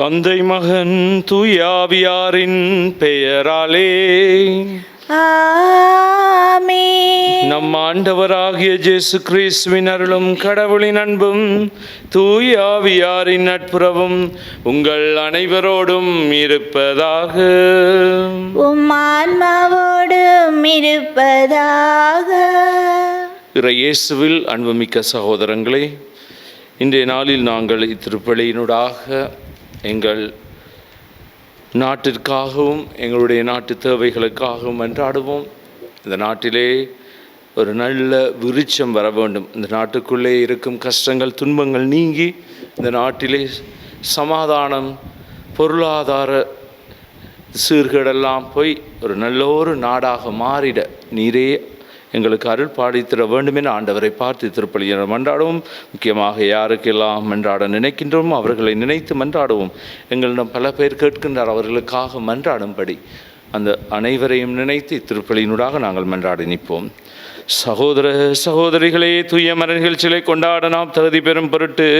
தந்தை மகன் தூயாவியாரின் பெயராலே ஆமென். நம் ஆண்டவராகிய இயேசு கிறிஸ்துவின் அருளும் கடவுளின் அன்பும் தூயாவியாரின் நட்புறவும் உங்கள் அனைவரோடும் இருப்பதாக. உம் ஆன்மாவோடும் இருப்பதாக. இயேசுவில் அன்புமிக்க சகோதரங்களே, இன்றைய நாளில் நாங்கள் இத்திருப்பலியினூடாக எங்கள் நாட்டிற்காகவும் எங்களுடைய நாட்டு தேவைகளுக்காகவும் மன்றாடுவோம். இந்த நாட்டிலே ஒரு நல்ல விருட்சம் வர வேண்டும். இந்த நாட்டுக்குள்ளே இருக்கும் கஷ்டங்கள் துன்பங்கள் நீங்கி இந்த நாட்டிலே சமாதானம், பொருளாதார சீர்கேடெல்லாம் போய் ஒரு நல்ல ஒரு நாடாக மாறிட நீரே எங்களுக்கு அருள் பாடித்தர வேண்டும் என ஆண்டவரை பார்த்து திருப்பலியை மன்றாடுவோம். முக்கியமாக யாருக்கெல்லாம் மன்றாட நினைக்கின்றோமோ அவர்களை நினைத்து மன்றாடுவோம். எங்களிடம் பல பேர் கேட்கின்றார், அவர்களுக்காக மன்றாடும்படி அந்த அனைவரையும் நினைத்து இத்திருப்பலியினூடாக நாங்கள் மன்றாடி நிற்போம். சகோதர சகோதரிகளே, தூய மரநிகழ்ச்சிகளை கொண்டாட நாம் தகுதி பெறும் பொருட்டு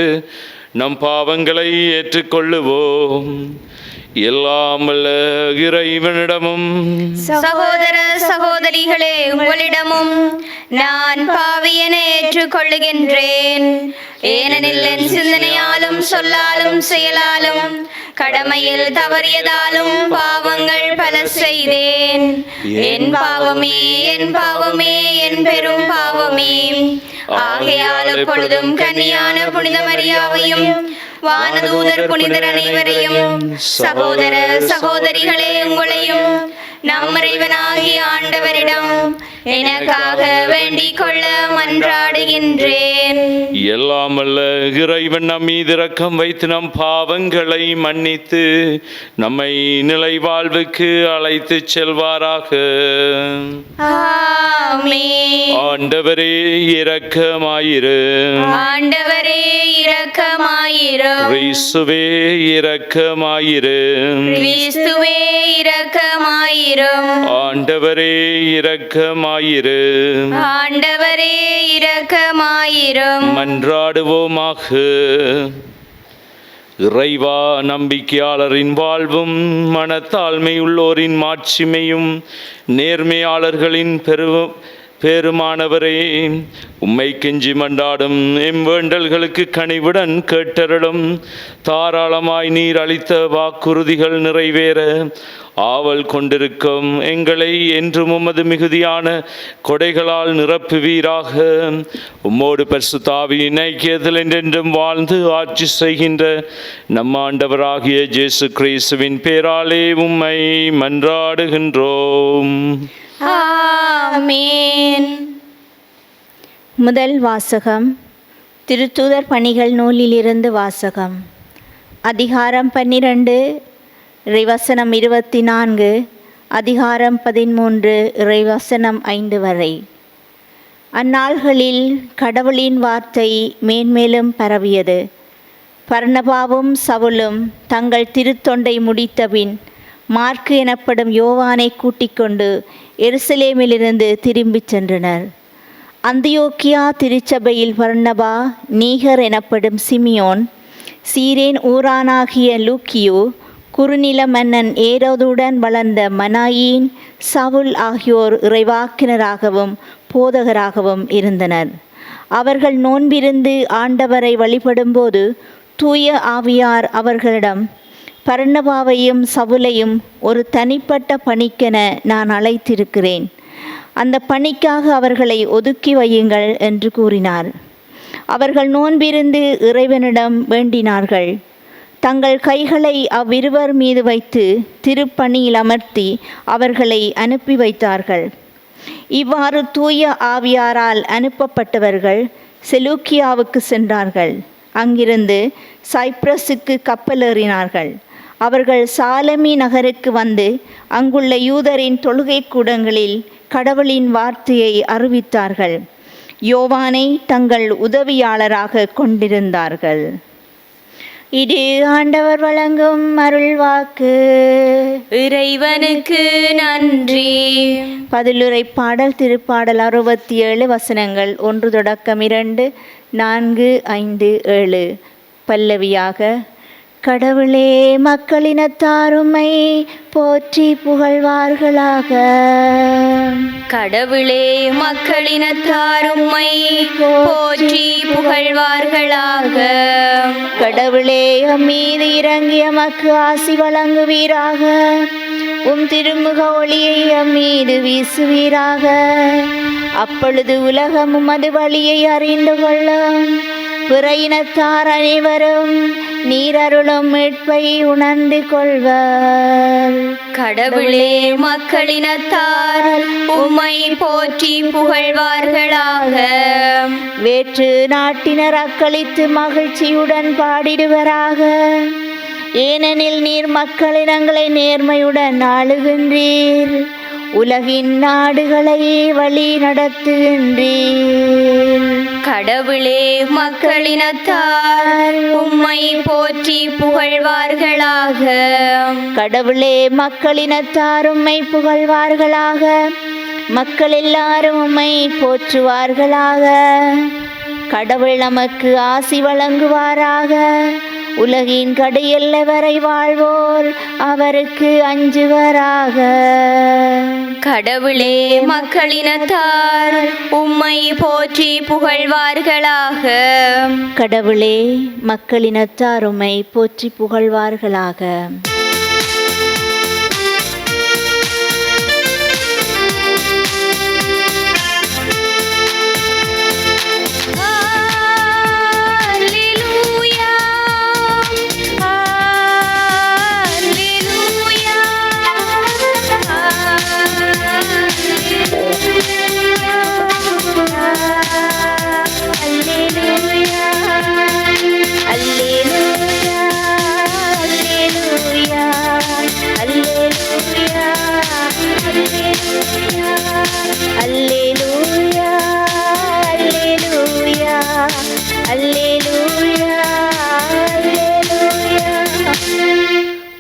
நம் பாவங்களை ஏற்றுக்கொள்ளுவோம். எல்லாம் வல்ல இறைவனிடமும் சகோதர சகோதரிகளே, உங்களிடமும் நான் பாவியென ஏற்றுக்கொள்ளுகின்றேன். ஏனெனில் என் சிந்தனையாலும் சொல்லாலும் செயலாலும் கடமையில் தவறியதாலும் பாவங்கள் பல செய்தேன். என் பாவமே, என் பாவமே, என் பெரும் பாவமே. ஆகையால் எப்பொழுதும் கன்னியான புனித மரியாவையும் வானதூதர் புனிதர் அனைவரையும் சகோதர சகோதரிகளே உங்களையும் நம் இறைவனாகிய ஆண்டவரிடம் எனக்காக வேண்டிக் கொள்ள மன்றாடுகின்றேன். எல்லாம் வல்ல இறைவன் நம் மீது இரக்கம் வைத்து நம் பாவங்களை மன்னித்து நம்மை நிலை வாழ்வுக்கு அழைத்து செல்வாராக. ஆமென். ஆண்டவரே இரக்கமாயிரு. ஆண்டவரே இரக்கமாயிரும். கிறிஸ்துவே இரக்கமாயிரு. கிறிஸ்துவே இரக்கமாயிரும். ஆண்டவரே இரக்கமாயிரு. ஆண்டவரே இரக்கமாயிரும். மன்றாடுவோமாக. இறைவா, நம்பிக்கையாளரின் வாழ்வும் மனத்தாழ்மை உள்ளோரின் மாட்சிமையும் நேர்மையாளர்களின் பேருமானவரே, உம்மை கெஞ்சி மன்றாடும் எம் வேண்டல்களுக்கு கனிவுடன் கேட்டருளும். தாராளமாய் நீர் அளித்த வாக்குறுதிகள் நிறைவேற ஆவல் கொண்டிருக்கும் எங்களை என்றும் உமது மிகுதியான கொடைகளால் நிரப்புவீராக. உம்மோடு பரிசுத்த ஆவியின் ஐக்கியத்தில் என்றென்றும் வாழ்ந்து ஆட்சி செய்கின்ற நம் ஆண்டவராகிய இயேசு கிறிஸ்துவின் பேராலே உம்மை மன்றாடுகின்றோம். ஆமென். முதல் வாசகம். திருத்தூதர் பணிகள் நூலிலிருந்து வாசகம். அதிகாரம் 12, இறைவசனம் 24, அதிகாரம் 13, இறைவசனம் 5 வரை. அந்நாள்களில் கடவுளின் வார்த்தை மேன்மேலும் பரவியது. பர்னபாவும் சவுலும் தங்கள் திருத்தொண்டை முடித்தபின் மாற்கு எனப்படும் யோவானை கூட்டிக் கொண்டு எருசலேமிலிருந்து திரும்பிச் சென்றனர். அந்தியோக்கியா திருச்சபையில் பர்னபா, நீகர் எனப்படும் சிமியோன், சீரேன் ஊரானாகிய லூக்கியு, குறுநில மன்னன் ஏரோதுடன் வளர்ந்த மனாயின், சவுல் ஆகியோர் இறைவாக்கினராகவும் போதகராகவும் இருந்தனர். அவர்கள் நோன்பிருந்து ஆண்டவரை வழிபடும்போது தூய ஆவியார் அவர்களிடம், பர்னபாவையும் சவுலையும் ஒரு தனிப்பட்ட பணிக்கென நான் அழைத்திருக்கிறேன். அந்த பணிக்காக அவர்களை ஒதுக்கி வையுங்கள் என்று கூறினார். அவர்கள் நோன்பிருந்து இறைவனிடம் வேண்டினார்கள். தங்கள் கைகளை அவ்விருவர் மீது வைத்து திருப்பணியில் அமர்த்தி அவர்களை அனுப்பி வைத்தார்கள். இவ்வாறு தூய ஆவியாரால் அனுப்பப்பட்டவர்கள் செலூக்கியாவுக்கு சென்றார்கள். அங்கிருந்து சைப்ரஸுக்கு கப்பலேறினார்கள். அவர்கள் சாலமி நகருக்கு வந்து அங்குள்ள யூதரின் தொழுகை கூடங்களில் கடவுளின் வார்த்தையை அறிவித்தார்கள். யோவானை தங்கள் உதவியாளராக கொண்டிருந்தார்கள். இது ஆண்டவர் வழங்கும் அருள்வாக்கு. இறைவனுக்கு நன்றி. பதிலுரை பாடல். திருப்பாடல் 67 வசனங்கள் 1 தொடக்கம் 2, 4, 5, 7. பல்லவியாக. கடவுளே மக்களினத்தாருமை போற்றி புகழ்வார்களாக. கடவுளே மக்களினத்தாரும்மை போற்றி புகழ்வார்களாக. கடவுளே மீது இறங்கி எமக்கு ஆசி வழங்குவீராக. திருமுக ஒளியை மீது வீசுவீராக. அப்பொழுது உலகமும் அது வழியை அறிந்து கொள்ளும். பிற இனத்தார் அனைவரும் நீரருளும் மீட்பை உணர்ந்து கொள்வர். கடவுளே மக்களினத்தார் உம்மை போற்றி புகழ்வார்களாக. வேற்று நாட்டினர் அக்களித்து மகிழ்ச்சியுடன் பாடிடுவராக. ஏனெனில் நீர் மக்களினங்களை நேர்மையுடன் ஆளுகின்றீர். உலகின் நாடுகளை வழி நடத்துகின்றீர். கடவுளே மக்களினத்தார் உம்மை போற்றி புகழ்வார்களாக. கடவுளே மக்களினத்தார் உம்மை புகழ்வார்களாக. மக்கள் எல்லாரும் உம்மை போற்றுவார்களாக. கடவுள் நமக்கு ஆசி வழங்குவாராக. உலகின் கடையெல்ல வரை வாழ்வோர் அவருக்கு அஞ்சுவராக. கடவுளே மக்களினத்தார் உம்மை போற்றி புகழ்வார்களாக. கடவுளே மக்களினத்தார் உம்மை போற்றி புகழ்வார்களாக.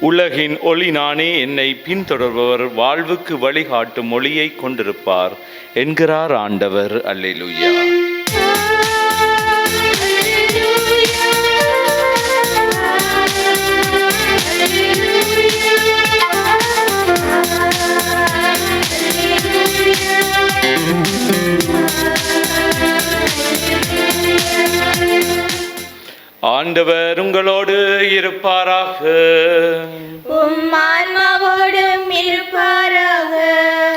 உலகின் ஒளி நானே, என்னை பின்தொடர்பவர் வாழ்வுக்கு வழிகாட்டும் ஒளியை கொண்டிருப்பார் என்கிறார் ஆண்டவர். அல்லேலூயா. ஆண்டவர் உங்களோடு இருப்பாராக. உம் ஆன்மாவோடும் இருப்பாராக.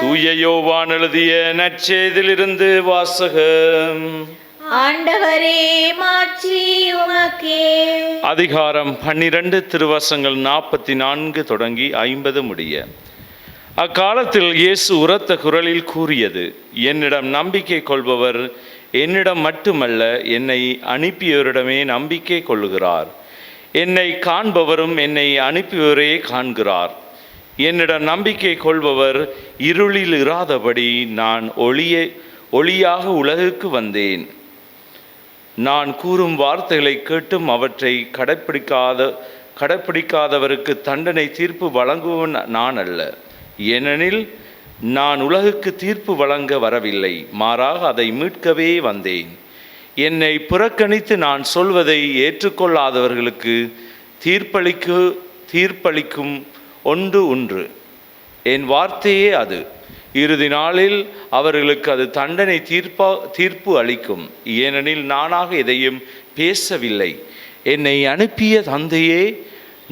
தூய யோவான் எழுதிய நற்செய்தியிலிருந்து வாசகம். ஆண்டவரே மாட்சி உமக்கே. அதிகாரம் 12 திருவசனங்கள் 44 தொடங்கி 50 முடிய. அக்காலத்தில் இயேசு உரத்த குரலில் கூறியது, என்னிடம் நம்பிக்கை கொள்பவர் என்னிடம் மட்டுமல்ல, என்னை அனுப்பியோரிடமே நம்பிக்கை கொள்ளுகிறார். என்னை காண்பவரும் என்னை அனுப்பியோரே காண்கிறார். என்னிடம் நம்பிக்கை கொள்பவர் இருளில் இராதபடி நான் ஒளியாக உலகுக்கு வந்தேன். நான் கூறும் வார்த்தைகளை கேட்டும் அவற்றை கடைப்பிடிக்காதவருக்கு தண்டனை தீர்ப்பு வழங்குவன் நான் அல்ல. ஏனெனில் நான் உலகுக்கு தீர்ப்பு வழங்க வரவில்லை, மாறாக அதை மீட்கவே வந்தேன். என்னை புறக்கணித்து நான் சொல்வதை ஏற்றுக்கொள்ளாதவர்களுக்கு தீர்ப்பளிக்கும் ஒன்று. என் வார்த்தையே அது. இறுதி நாளில் அவர்களுக்கு அது தண்டனை தீர்ப்பு அளிக்கும். ஏனெனில் நானாக எதையும் பேசவில்லை, என்னை அனுப்பிய தந்தையே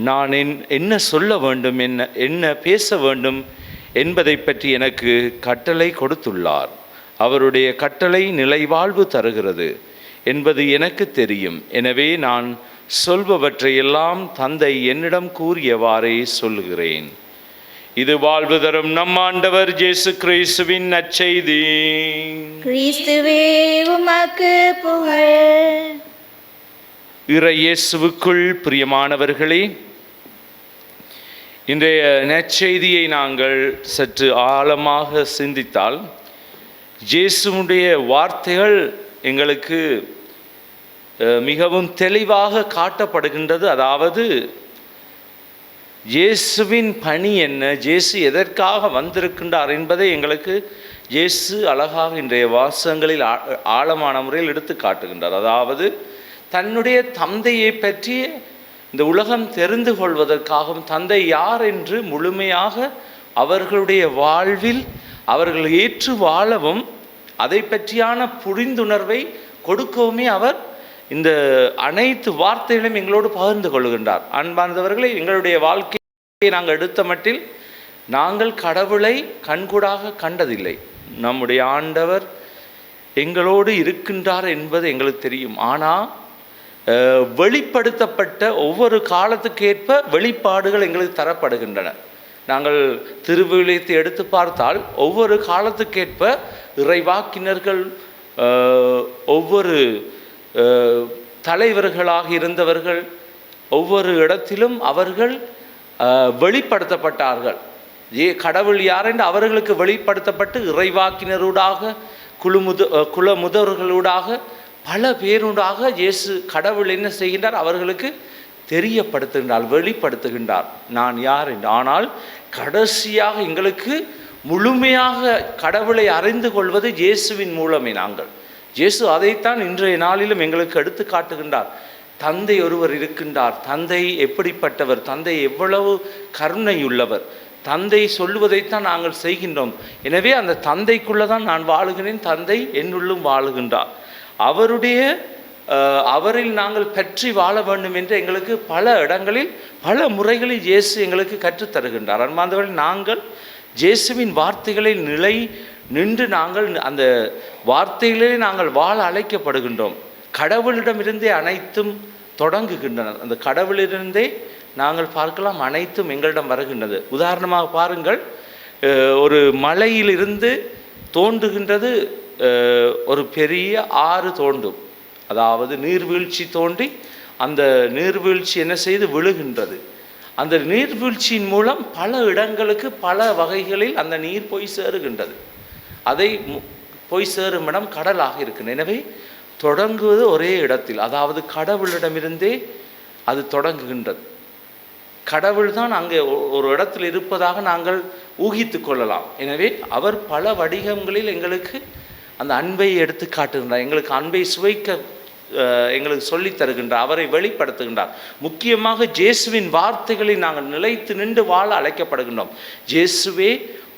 நான் என்ன சொல்ல வேண்டும், என்ன பேச வேண்டும் என்பதை பற்றி எனக்கு கட்டளை கொடுத்துள்ளார். அவருடைய கட்டளை நிலைவாழ்வு தருகிறது என்பது எனக்கு தெரியும். எனவே நான் சொல்பவற்றையெல்லாம் தந்தை என்னிடம் கூறியவாறே சொல்லுகிறேன். இது வாழ்வு தரும் நம் ஆண்டவர் இயேசு கிறிஸ்துவின் நற்செய்தி. கிறிஸ்துவே உமக்கு புகழ். இறை இயேசுவுக்குள் பிரியமானவர்களே, இன்றைய நற்செய்தியை நாங்கள் சற்று ஆழமாக சிந்தித்தால் இயேசுவுடைய வார்த்தைகள் எங்களுக்கு மிகவும் தெளிவாக காட்டப்படுகின்றது. அதாவது இயேசுவின் பணி என்ன, இயேசு எதற்காக வந்திருக்கின்றார் என்பதை எங்களுக்கு இயேசு அழகாக இன்றைய வாசகங்களில் ஆழமான முறையில் எடுத்து காட்டுகின்றார். அதாவது தன்னுடைய தந்தையை பற்றி இந்த உலகம் தெரிந்து கொள்வதற்காகவும் தந்தை யார் என்று முழுமையாக அவர்களுடைய வாழ்வில் அவர்கள் ஏற்று வாழவும் அதை பற்றியான புரிந்துணர்வை கொடுக்கவுமே அவர் இந்த அனைத்து வார்த்தைகளையும் எங்களோடு பகிர்ந்து கொள்கின்றார். அன்பார்ந்தவர்களே, எங்களுடைய வாழ்க்கையை நாங்கள் எடுத்த மட்டில் நாங்கள் கடவுளை கண்கூடாக கண்டதில்லை. நம்முடைய ஆண்டவர் எங்களோடு இருக்கின்றார் என்பது எங்களுக்கு தெரியும். ஆனால் வெளிப்படுத்தப்பட்ட ஒவ்வொரு காலத்துக்கேற்ப வெளிப்பாடுகள் எங்களுக்கு தரப்படுகின்றன. நாங்கள் திருவிழியத்தை எடுத்து பார்த்தால் ஒவ்வொரு காலத்துக்கேற்ப இறைவாக்கினர்கள், ஒவ்வொரு தலைவர்களாக இருந்தவர்கள் ஒவ்வொரு இடத்திலும் அவர்கள் வெளிப்படுத்தப்பட்டார்கள். கடவுள் யாரென்று அவர்களுக்கு வெளிப்படுத்தப்பட்டு இறைவாக்கினரூடாக குலமுதவர்களூடாக பல பேருடாக இயேசு கடவுள் என்ன செய்கின்றார்? அவர்களுக்கு தெரியப்படுத்துகின்றார், வெளிப்படுத்துகின்றார் நான் யார் என்று. ஆனால் கடைசியாக எங்களுக்கு முழுமையாக கடவுளை அறிந்து கொள்வது இயேசுவின் மூலமே. இயேசு அதைத்தான் இன்றைய நாளிலும் எங்களுக்கு எடுத்து காட்டுகின்றார். தந்தை ஒருவர் இருக்கின்றார். தந்தை எப்படிப்பட்டவர், தந்தை எவ்வளவு கருணையுள்ளவர், தந்தை சொல்லுவதைத்தான் நாங்கள் செய்கின்றோம். எனவே அந்த தந்தைக்குள்ளே தான் நான் வாழுகிறேன், தந்தை என்னுள்ளும் வாழுகின்றார். அவரில் நாங்கள் பற்றி வாழ வேண்டும் என்று எங்களுக்கு பல இடங்களில் பல முறைகளில் இயேசு எங்களுக்கு கற்றுத்தருகின்றார். அன்பார்ந்தவர்கள், நாங்கள் இயேசுவின் வார்த்தைகளில் நின்று நாங்கள் அந்த வார்த்தைகளிலே நாங்கள் வாழ அழைக்கப்படுகின்றோம். கடவுளிடமிருந்தே அனைத்தும் தொடங்குகின்றன. அந்த கடவுளிலிருந்தே நாங்கள் பார்க்கலாம் அனைத்தும் எங்களிடம் வருகின்றது. உதாரணமாக பாருங்கள், ஒரு மலையிலிருந்து தோன்றுகின்றது ஒரு பெரிய ஆறு தோன்றும். அதாவது நீர்வீழ்ச்சி தோன்றி அந்த நீர்வீழ்ச்சி என்ன செய்து விழுகின்றது. அந்த நீர்வீழ்ச்சியின் மூலம் பல இடங்களுக்கு பல வகைகளில் அந்த நீர் போய் சேருகின்றது. அதை போய் சேரும் இடம் கடலாக இருக்கின்றது. எனவே தொடங்குவது ஒரே இடத்தில், அதாவது கடவுளிடமிருந்தே அது தொடங்குகின்றது. கடவுள் தான் அங்கே ஒரு இடத்தில் இருப்பதாக நாங்கள் ஊகித்து கொள்ளலாம். எனவே அவர் பல வடிவங்களில் எங்களுக்கு அந்த அன்பை எடுத்து காட்டுகின்றார், எங்களுக்கு அன்பை சுவைக்க எங்களுக்கு சொல்லித் தருகின்றார், அவரை வெளிப்படுத்துகின்றார். முக்கியமாக இயேசுவின் வார்த்தைகளை நாங்கள் நிலைத்து நின்று வாழ அழைக்கப்படுகின்றோம். இயேசுவே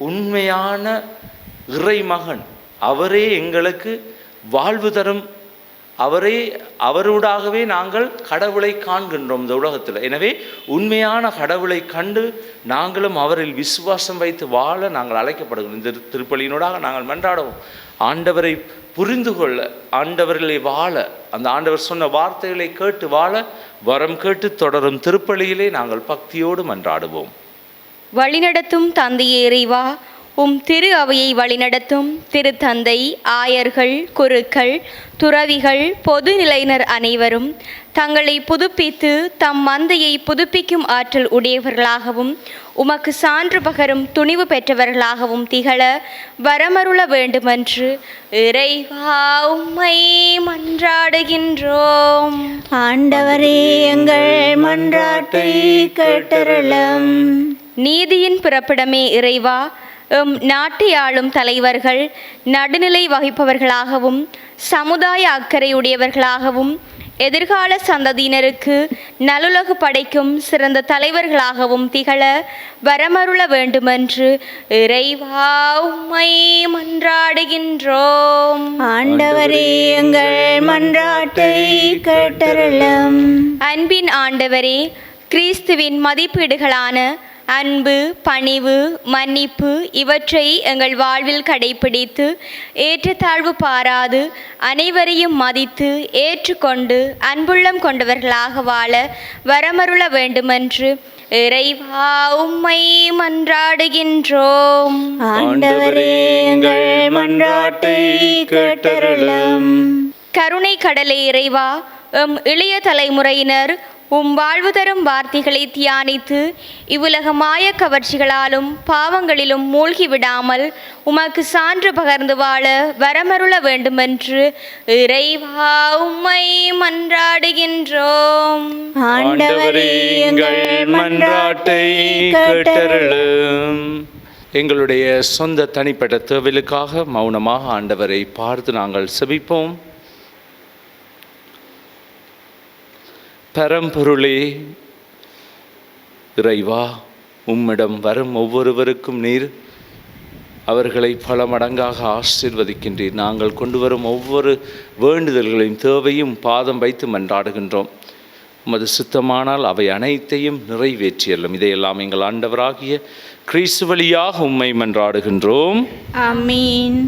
உண்மையான இறைமகன், அவரே எங்களுக்கு வாழ்வு தரும், அவரூடாகவே நாங்கள் கடவுளை காண்கின்றோம் இந்த உலகத்தில். எனவே உண்மையான கடவுளை கண்டு நாங்களும் அவரில் விசுவாசம் வைத்து வாழ நாங்கள் அழைக்கப்படுகிறோம். இந்த திருப்பலியினூடாக நாங்கள் மன்றாடுவோம், ஆண்டவரை புரிந்து கொள்ள, ஆண்டவர்களை வாழ, அந்த ஆண்டவர் சொன்ன வார்த்தைகளை கேட்டு வாழ வரம் கேட்டு தொடரும் திருப்பலியிலே நாங்கள் பக்தியோடு மன்றாடுவோம். வழிநடத்தும் தந்தையே இறைவா, உம் திரு அவையை வழிநடத்தும் திருத்தந்தை, ஆயர்கள், குருக்கள், துறவிகள், பொதுநிலையினர் அனைவரும் தங்களை புதுப்பித்து தம் மந்தையை புதுப்பிக்கும் ஆற்றல் உடையவர்களாகவும் உமக்கு சான்று பகரும் துணிவு பெற்றவர்களாகவும் திகழ வரமருள வேண்டுமென்று இறைவா உம்மை மன்றாடுகின்றோம். ஆண்டவரே, எங்கள் மன்றாட்டை கேட்டருளும். நீதியின் பிறப்பிடமே இறைவா, நாட்டை ஆளும் தலைவர்கள் நடுநிலை வகிப்பவர்களாகவும் சமுதாய அக்கறையுடையவர்களாகவும் எதிர்கால சந்ததியினருக்கு நல்லுலகு படைக்கும் சிறந்த தலைவர்களாகவும் திகழ வரமருள வேண்டுமென்று இறைவா உம்மை மன்றாடுகின்றோம். ஆண்டவரே, எங்கள் மன்றாட்டை கேட்டருளும். அன்பின் ஆண்டவரே, கிறிஸ்துவின் மதிப்பீடுகளான அன்பு, பணிவு, மன்னிப்பு இவற்றை எங்கள் வாழ்வில் கடைப்பிடித்து ஏற்றத்தாழ்வு பாராது அனைவரையும் மதித்து ஏற்றுக்கொண்டு அன்புள்ளம் கொண்டவர்களாக வாழ வரமருள வேண்டுமென்று இறைவா உம்மை மன்றாடுகின்றோம். ஆண்டவரே, எங்கள் மன்றாட்டை கேட்டருளும். கருணை கடலே இறைவா, இளைய தலைமுறையினர் உம் வாழ்வு தரும் வார்த்தைகளை தியானித்து இவ்வுலக மாய கவர்ச்சிகளாலும் பாவங்களிலும் மூழ்கி விடாமல் உமக்கு சான்று பகர்ந்து வாழ வரமருள வேண்டுமென்று இறைவா உம்மை மன்றாடுகின்றோம். ஆண்டவரே, எங்கள் மன்றாட்டை கேட்டருளும். எங்களுடைய சொந்த தனிப்பட்ட தேவைகளுக்காக மௌனமாக ஆண்டவரை பார்த்து நாங்கள் செபிப்போம். பரம்பொருளே இறைவா, உம்மிடம் வரும் ஒவ்வொருவருக்கும் நீர் அவர்களை பல மடங்காக ஆசீர்வதிக்கின்றீர். நாங்கள் கொண்டு வரும் ஒவ்வொரு வேண்டுதல்களையும் தேவையும் பாதம் வைத்து மன்றாடுகின்றோம். உமது சித்தமானால் அவை அனைத்தையும் நிறைவேற்றியல்லும். இதையெல்லாம் எங்கள் ஆண்டவராகிய கிறிஸ்து வழியாக உம்மை மன்றாடுகின்றோம். ஆமீன்.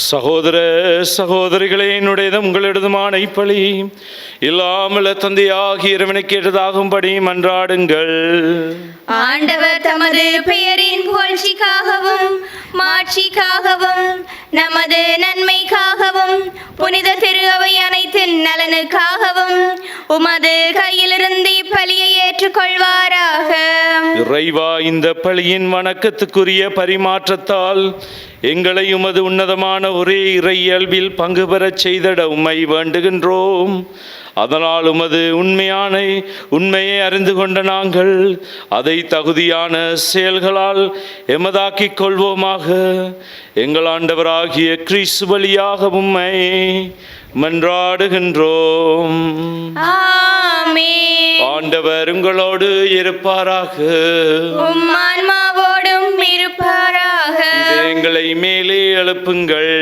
சகோதர சகோதரிகளே, என்னுடையதும் உங்களிடதுமான இப்பலி இல்லாமல் தந்தையாகிய இறைவனை கேட்டதாகும்படி மன்றாடுங்கள். ஆண்டவர் தமது பெயரின் புகழ்ச்சிக்காகவும் மாட்சிக்காகவும் நமது நன்மைக்காகவும் புனித திரு அவை அனைத்தின் நலனுக்காகவும் உமது கையிலிருந்து இப்பலியை ஏற்றுக்கொள்வாராக. இறைவா, இந்த பலியின் வணக்கத்துக்குரிய பரிமாற்றத்தால் எங்களை உமது உன்னதமான ஒரே இறை இயல்பில் பங்கு பெறச் செய்திட உம்மை வேண்டுகின்றோம். அதனால் உமது உண்மையை அறிந்து கொண்ட நாங்கள் அதை தகுதியான செயல்களால் எமதாக்கிக் கொள்வோமாக. எங்கள் ஆண்டவராகிய கிறிஸ்து வழியாக உம்மை மன்றாடுகின்றோம். ஆமென். ஆண்டவர் உங்களோடு இருப்பாராக. உம் ஆன்மாவோடும் இருப்பாராக. எங்களை மேலே எழுப்புங்கள்.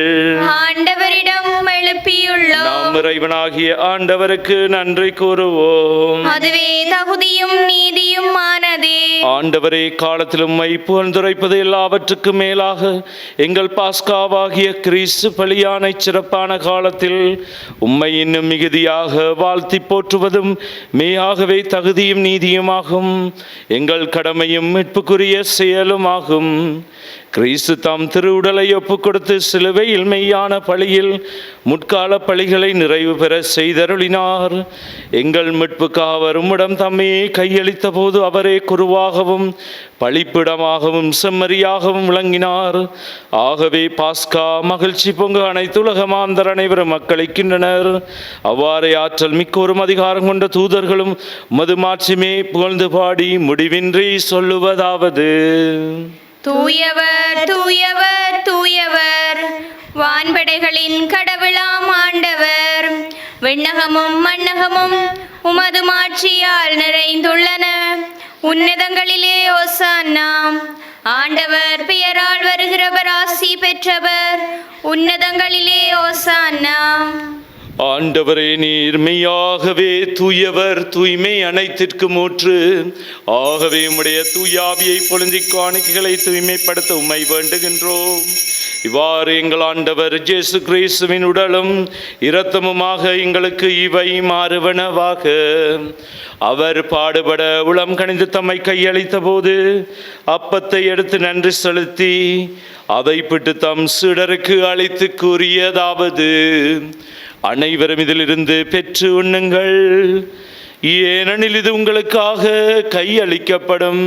ஆண்டவரிடம் எழுப்பியுள்ளோம். நாம் இறைவனாகிய ஆண்டவருக்கு நன்றி கூறுவோம். அதுவே தகுதியும் நீதியும் ஆனதே. ஆண்டவரே, காலத்திலும் உம்மை புகழ்ந்துரைப்பது எல்லாவற்றுக்கும் மேலாக எங்கள் பாஸ்காவாகிய கிறிஸ்து பலியான சிறப்பான காலத்தில் உம்மை இன்னும் மிகுதியாக வாழ்த்தி போற்றுவதும் மெய்யாகவே தகுதியும் நீதியுமாகும். எங்கள் கடமையும் மீட்புக்குரிய செயலுமாகும். கிறிஸ்து தாம் திருவுடலை ஒப்புக் கொடுத்து சிலுவையில் மெய்யான பலியில் முற்கால பலிகளை நிறைவு பெற செய்தருளினார். எங்கள் மீட்புக்காக அவர் உம்மிடம் தம்மையே கையளித்த போது அவரே குருவாகவும் பலிப்பிடமாகவும் செம்மறியாகவும் விளங்கினார். ஆகவே பாஸ்கா மகிழ்ச்சி பொங்க அனைத்துலக மாந்தர் அனைவரும் மக்களிக்கின்றனர். அவ்வாறே ஆற்றல் மிக்கோரும் அதிகாரம் கொண்ட தூதர்களும் மது மாட்சிமே புகழ்ந்து பாடி முடிவின்றி சொல்லுவதாவது: தூயவர் தூயவர் தூயவர், வான்படைகளின் கடவுளாம் ஆண்டவர். விண்ணகமும் மண்ணகமும் உமது மாட்சியால் நிறைந்துள்ளன. உன்னதங்களிலே ஓசானா. ஆண்டவர் பெயரால் வருகிறவர் ஆசி பெற்றவர். உன்னதங்களிலே ஓசானா. ஆண்டவரே, நீர் மெய்யாகவே தூயவர், தூய்மை அனைத்திற்கும் ஊற்று. ஆகவே உம்முடைய தூயாவியை பொழுந்திக் காணிக்கைகளை தூய்மைப்படுத்த உம்மை வேண்டுகின்றோம். இவ்வாறு எங்கள் ஆண்டவர் இயேசு கிறிஸ்துவின் உடலும் இரத்தமுமாக எங்களுக்கு இவை மாறுவனவாக. அவர் பாடுபட உளம் கனிந்து தம்மை கையளித்த போது அப்பத்தை எடுத்து நன்றி செலுத்தி அதை பிட்டு தம் சீடருக்கு அளித்து கூறியதாவது: அனைவரும் இதிலிருந்து பெற்று உண்ணுங்கள், ஏனெனில் இது உங்களுக்காக கையளிக்கப்படும்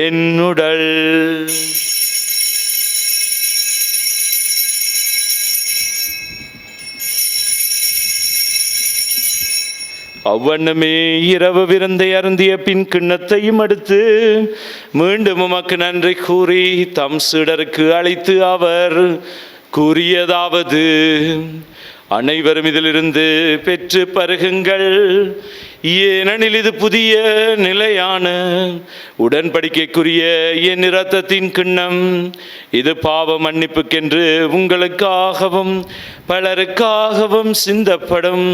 என் உடல். அவ்வண்ணமே இரவு விருந்தை அருந்திய பின் கிண்ணத்தையும் எடுத்து மீண்டும் உமக்கு நன்றி கூறி தம் சீடருக்கு அளித்து அவர் கூறியதாவது: அனைவரும் இதிலிருந்து பெற்று பருகுங்கள், ஏனெனில் இது புதிய நிலையான உடன்படிக்கைக்குரிய என் இரத்தத்தின் கிண்ணம். இது பாவ மன்னிப்புக்கென்று உங்களுக்காகவும் பலருக்காகவும் சிந்தப்படும்.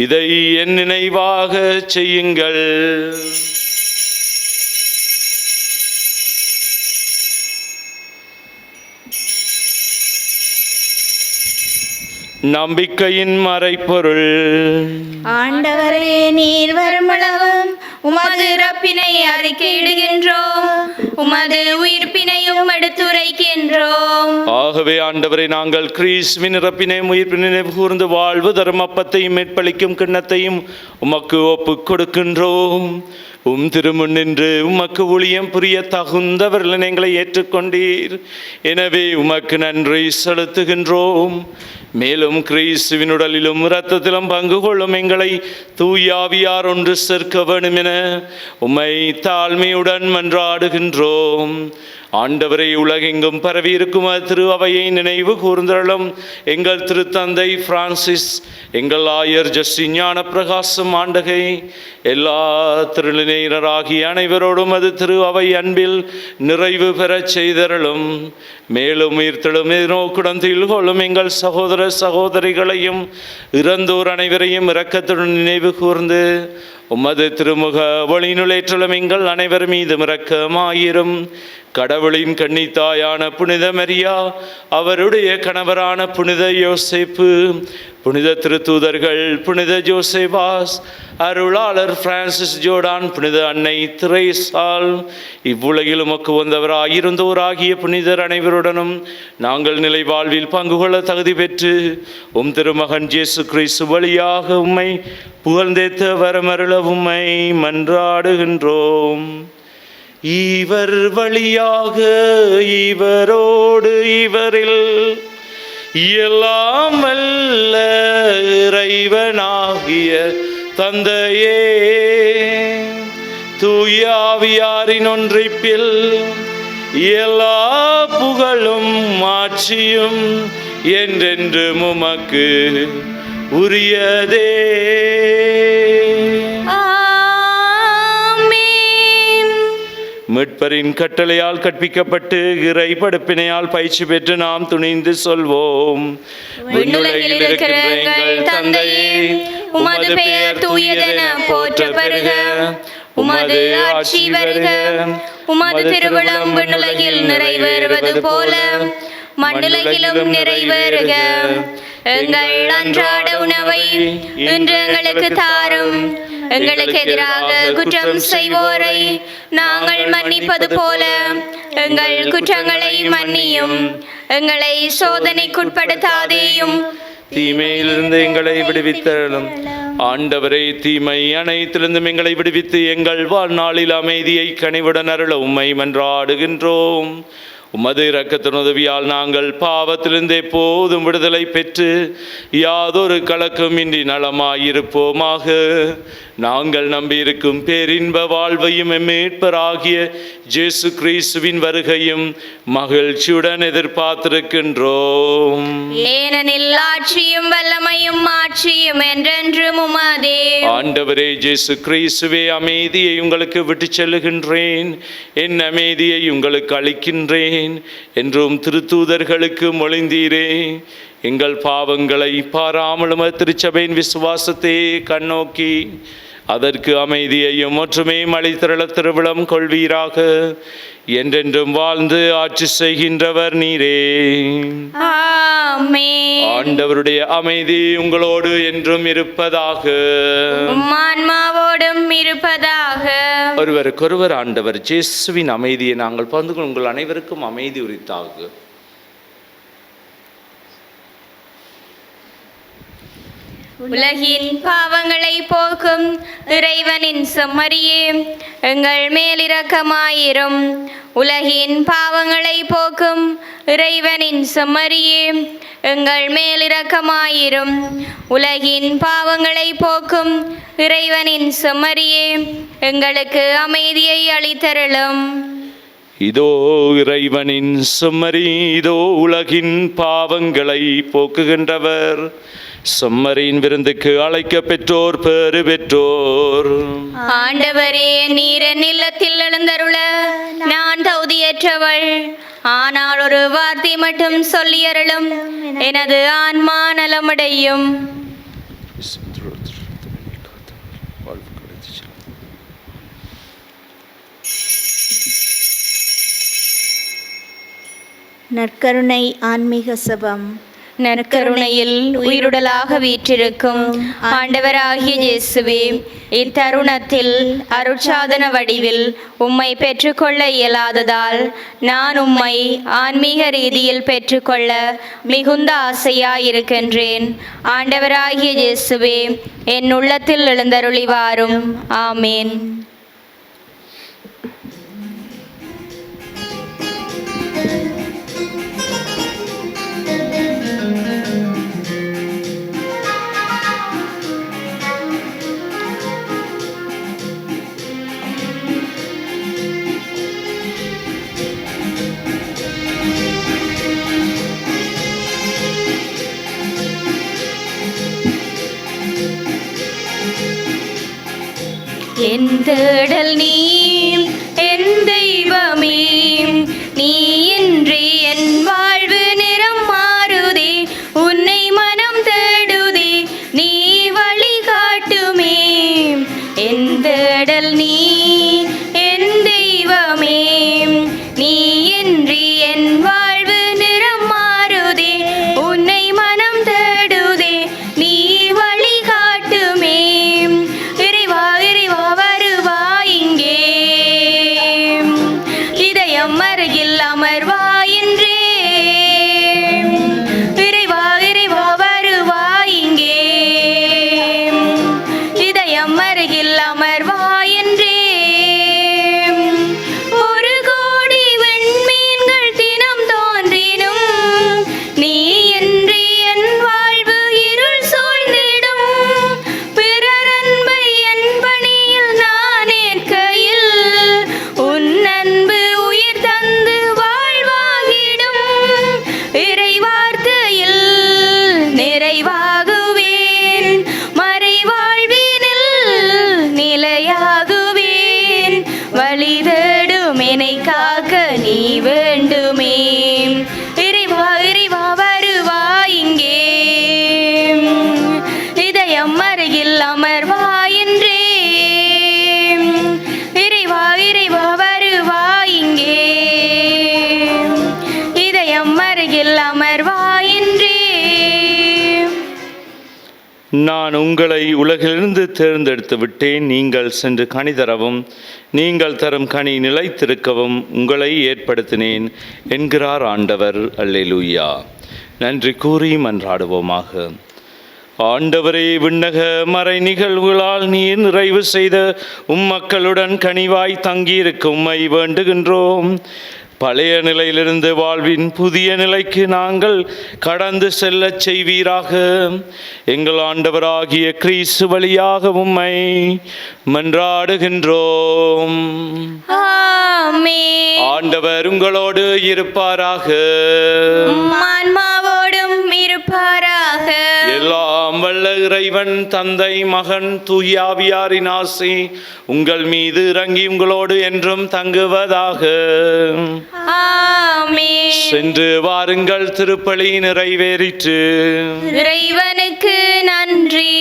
இதை என் நினைவாக செய்யுங்கள். நம்பிக்கையின் மறைப்பொருள். ஆண்டவரே, நீர் வருமளவும் உமது இறப்பினை அறிக்கையிடுகின்றோம், உமது உயிர்ப்பினையும் எடுத்துரைக்கின்றோம். ஆகவே ஆண்டவரை, நாங்கள் கிறிஸ்துவின் இறப்பினையும் உயிர்ப்பினையும் கூர்ந்து வாழ்வு தரும் அப்பத்தையும் மேற்பளிக்கும் கிண்ணத்தையும் உமக்கு ஒப்புக் கொடுக்கின்றோம். திருமுன் நின்று உமக்கு ஊழியம் புரிய தகுந்தவர்கள் எங்களை ஏற்றுக்கொண்டீர். எனவே உமக்கு நன்றி செலுத்துகின்றோம். மேலும் கிறிஸ்துவின் உடலிலும் இரத்தத்திலும் பங்கு கொள்ளும் எங்களை தூயாவியார் ஒன்று சேர்க்க வேண்டும் என உம்மை தாழ்மையுடன் மன்றாடுகின்றோம். ஆண்டவரை, உலகெங்கும் பரவி இருக்கும் திரு அவையை நினைவு கூர்ந்தருளும். எங்கள் திருத்தந்தை பிரான்சிஸ், எங்கள் ஆயர் ஜஸ்டின் ஞான பிரகாசம் ஆண்டகை, எல்லா திருநிலையினராகிய அனைவரோடும் அது திரு அவை அன்பில் நிறைவு பெறச் செய்தருளும். மேலும் உயிர்த்தெழும் நோக்குடன் கொள்ளும் எங்கள் சகோதர சகோதரிகளையும் இறந்தோர் அனைவரையும் இரக்கத்துடன் நினைவு கூர்ந்து உமது திருமுக ஒளிநுழைற்றலும் எங்கள் அனைவர் மீது இரக்கமாயிரும். கடவுளின் கன்னித்தாயான புனித மரியா, அவருடைய கணவரான புனித யோசேப்பு, புனித திருத்தூதர்கள், புனித ஜோசேபாஸ், அருளாளர் பிரான்சிஸ் ஜோர்டான், புனித அன்னை திரேசால், இவ்வுலகில் உமக்கு வந்தவராயிருந்தோராகிய புனிதர் அனைவருடனும் நாங்கள் நிலை வாழ்வில் பங்கு கொள்ள தகுதி பெற்று திருமகன் இயேசு கிறிஸ்து வழியாக உம்மை புகழ்ந்தேத்த வரமருள உம்மை மன்றாடுகின்றோம். இவர் வழியாக, இவரோடு, இவரில் எல்லாம் வல்ல இறைவனாகிய தந்தையே, தூய ஆவியாரின் ஒன்றிப்பில் எல்லா புகழும் ஆட்சியும் என்றென்று உமக்கு உரியதே. மீட்பரின் கட்டளையால் கற்பிக்கப்பட்டு இறை படுப்பினையால் பயிற்சி பெற்று நாம் துணிந்து சொல்வோம்: விண்ணுலகில் இருக்கிற எங்கள் தந்தையே, உமது பெயர் தூயதென போற்ற பெறுக, உமது ஆட்சி வருக, உமது திருவிழம் விண்ணுலகில் நிறைவேறுவது போல மண்ணுலகிலும் நிறைவேறுக. எங்கள் அன்றாட உணவை இன்று எங்களுக்கு தாரும். எங்களுக்கு எதிராக குற்றம் செய்வோரை நாங்கள் மன்னிப்பது போல எங்கள் குற்றங்களை மன்னியும். எங்களை சோதனைக்குட்படுத்தாதேயும், தீமையிலிருந்து எங்களை விடுவித்தருளும். ஆண்டவரே, தீமை அனைத்திலிருந்தும் எங்களை விடுவித்து எங்கள் வாழ்நாளில் அமைதியை கனிவுடன் அருள உம்மை மன்றாடுகின்றோம். உமது இரக்கத்தின் உதவியால் நாங்கள் பாவத்திலிருந்து எப்போதும் விடுதலை பெற்று யாதொரு கலக்கமின்றி நலமாயிருப்போமாக. நாங்கள் நம்பியிருக்கும் பேரின்ப வாழ்வையும் மீட்பராகிய இயேசு கிறிஸ்துவின் வருகையும் மகிழ்ச்சியுடன் எதிர்பார்த்திருக்கின்றோம். ஏனெனில் ஆட்சியும் வல்லமையும் ஆட்சியும் என்றென்றும் உமதே. ஆண்டவரே இயேசு கிறிஸ்துவே, அமைதியை உங்களுக்கு விட்டு செல்லுகின்றேன், என் அமைதியை உங்களுக்கு அளிக்கின்றேன் என்றும் திருத்தூதர்களுக்கு மொழிந்தீரே. எங்கள் பாவங்களை பாராமலும் திருச்சபையின் விசுவாசத்தை கண்ணோக்கி அதற்கு அமைதியையும் ஒற்றுமையும் அளித்திரள திருவிழம் கொள்வீராக. என்றென்றும் வாழ்ந்து ஆட்சி செய்கின்றவர் நீரே. ஆமென். ஆண்டவருடைய அமைதி உங்களோடு என்றும் இருப்பதாக. உம் ஆன்மாவோடும் இருப்பதாக. ஒருவருக்கொருவர் ஆண்டவர் இயேசுவின் அமைதியை நாங்கள் பகிர்ந்து கொள்ள உங்கள் அனைவருக்கும் அமைதி உரித்தாக. உலகின் பாவங்களை போக்கும் இறைவனின் செம்மறியே, எங்கள் மேல் இரக்கமாயிரும். உலகின் பாவங்களை போக்கும் இறைவனின் செம்மறியே, எங்கள் மேல் இரக்கமாயிரும். உலகின் பாவங்களை போக்கும் இறைவனின் செம்மறியே, எங்களுக்கு அமைதியை அளித்தருளும். இதோ இறைவனின் செம்மறி, இதோ உலகின் பாவங்களை போக்குகின்றவர். செம்மறியின் விருந்துக்கு அழைக்க பெற்றோர் பேறு பெற்றோர். ஆண்டவரே, நீர் என் இல்லத்தில் எழுந்தருள நான் தகுதியற்றவள். ஆனால் ஒரு வார்த்தை மட்டும் சொல்லியருளும், எனது ஆன்மா நலமடையும். நற்கருணை ஆன்மீக சபம். நற்கருணையில் உயிருடலாக வீற்றிருக்கும் ஆண்டவராகிய இயேசுவே, இத்தருணத்தில் அருட்சாதன வடிவில் உம்மை பெற்றுக்கொள்ள இயலாததால் நான் உம்மை ஆன்மீக ரீதியில் பெற்றுக்கொள்ள மிகுந்த ஆசையாயிருக்கின்றேன். ஆண்டவராகிய இயேசுவே, என் உள்ளத்தில் எழுந்தருளி வாரும். ஆமேன். என் தேடல் நீ, என் தெய்வமே, நீ இன்றி என் வாழ்வு நிறம் மாறுதே. உன்னை மனம் தேடுதே, நீ வழி காட்டுமே. என் தேடல் நீ, என் தெய்வமே, நீ இன்றி என் வாழ்வு நிறம் மாறுதே. உன்னை மனம் தேடுதே, நீ வழி காட்டுமே. இறைவா இறைவா வருவாய் இங்கே, இதயம் அருகில் அமர்வாய் என்றே. இறைவா இறைவா வருவாய் இங்கே, இதயம் அருகில் அமர்வாய் என்றே. ஒரு கோடி விண்மீன்கள் தினம் தோன்றினும், நீ இன்றி என் வாழ்வு இருள் சூழ்ந்திடும். பிறர் அன்பை என் பணியில் நான் ஏற்கையில், உன் அன்பு உயிர் தந்து வாழ்வாகிடும். இறை வார்த்தையில் நிறைவாகுவேன், மறை வாழ்வினில் நிலையாகுவேன். வழி தேடும் என்னை காக்க நீ வேண்டுமே. இறைவா இறைவா வருவாய் இங்கே, இதயம் அருகில் அமர்வாய் என்றே. இறைவா இறைவா வருவாய் இங்கே, இதயம் அருகில் அமர்வாய் என்றே. நான் உங்களை உலகிலிருந்து தேர்ந்தெடுத்து விட்டேன். நீங்கள் சென்று கனி தரவும், நீங்கள் தரும் கனி நிலைத்திருக்கவும் உங்களை ஏற்படுத்தினேன் என்கிறார் ஆண்டவர். அல்லேலூயா. நன்றி கூறி மன்றாடுவோமாக. ஆண்டவரே, விண்ணக மறை நிகழ்வுகளால் நீர் நிறைவு செய்த மக்களுடன் கனிவாய் தங்கியிருக்க உம்மை வேண்டுகின்றோம். பழைய நிலையிலிருந்து வாழ்வின் புதிய நிலைக்கு நாங்கள் கடந்து செல்லச் செய்வீராக. எங்கள் ஆண்டவராகிய கிறிஸ்து வழியாக உம்மை மன்றாடுகின்றோம். ஆமென். ஆண்டவர் உங்களோடு இருப்பாராக. ஆன்மாவோடும் இருப்பாராக. எல்லாம் வல்ல இறைவன் தந்தை, மகன், தூய ஆவியாரின் ஆசி உங்கள் மீது இறங்கி உங்களோடு என்றும் தங்குவதாக. ஆமென். சென்று வாருங்கள், திருப்பலி நிறைவேறிற்று. இறைவனுக்கு நன்றி.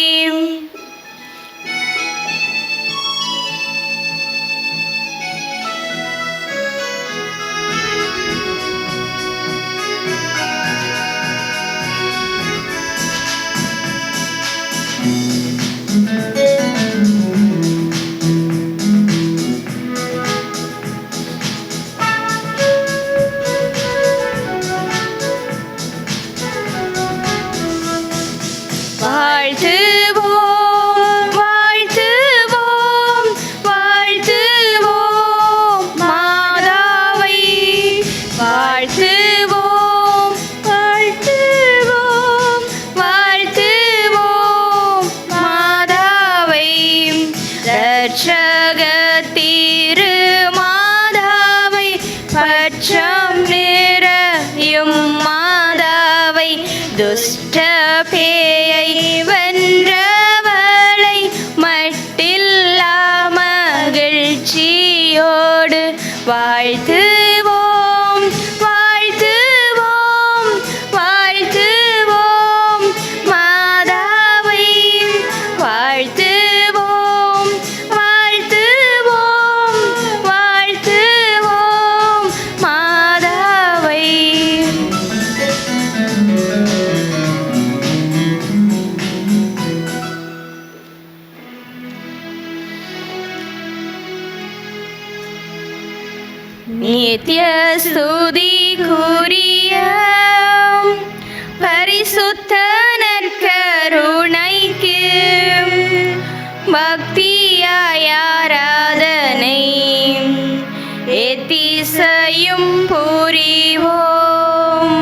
வாழ்த்துவோம் வாழ்த்துவோம் வாழ்த்துவோம் மாதாவை வாழ்த்துவோம் வாழ்த்துவோம் வாழ்த்துவோம் மாதாவை இரட்சக திரு மாதாவை பட்சம் நிறையும் மாதாவை துஷ்ட பேயை வென்றவளை மட்டில்லா மகிழ்ச்சியோடு வாழ்த்துவோம் வாழ்த்துவோம் வாழ்த்துவோம் மாதாவை வாழ்த்துவோம் வாழ்த்துவோம் வாழ்த்துவோம் மாதாவை. நித்ய ஸ்துதிக்குரிய பரிசுத்த நற்கருணைக்கு பக்தியாய் ஆராதனை எத்திசையும் புரிவோம்.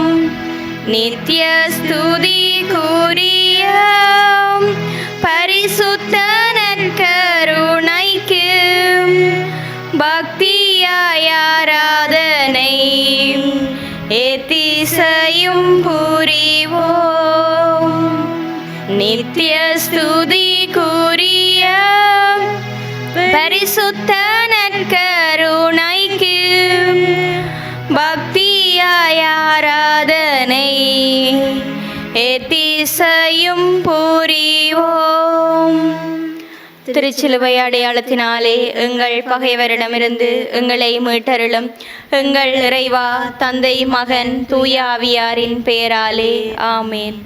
நித்ய ஸ்துதிக்குரிய பரிசுத்த நற்கருணைக்கு பக்தியாய் ஆராதனை எத்திசையும் புரிவோம். நித்ய ஸ்துதிக்குரிய பரிசுத்த நற்கருணைக்கு பக்தியாய் ஆராதனை எத்திசையும் புரிவோம். திருச்சிலுவை அடையாளத்தினாலே எங்கள் பகைவரிடமிருந்து எங்களை மீட்டருளும். எங்கள் இறைவா, தந்தை, மகன், தூய ஆவியாரின் பெயராலே ஆமேன்.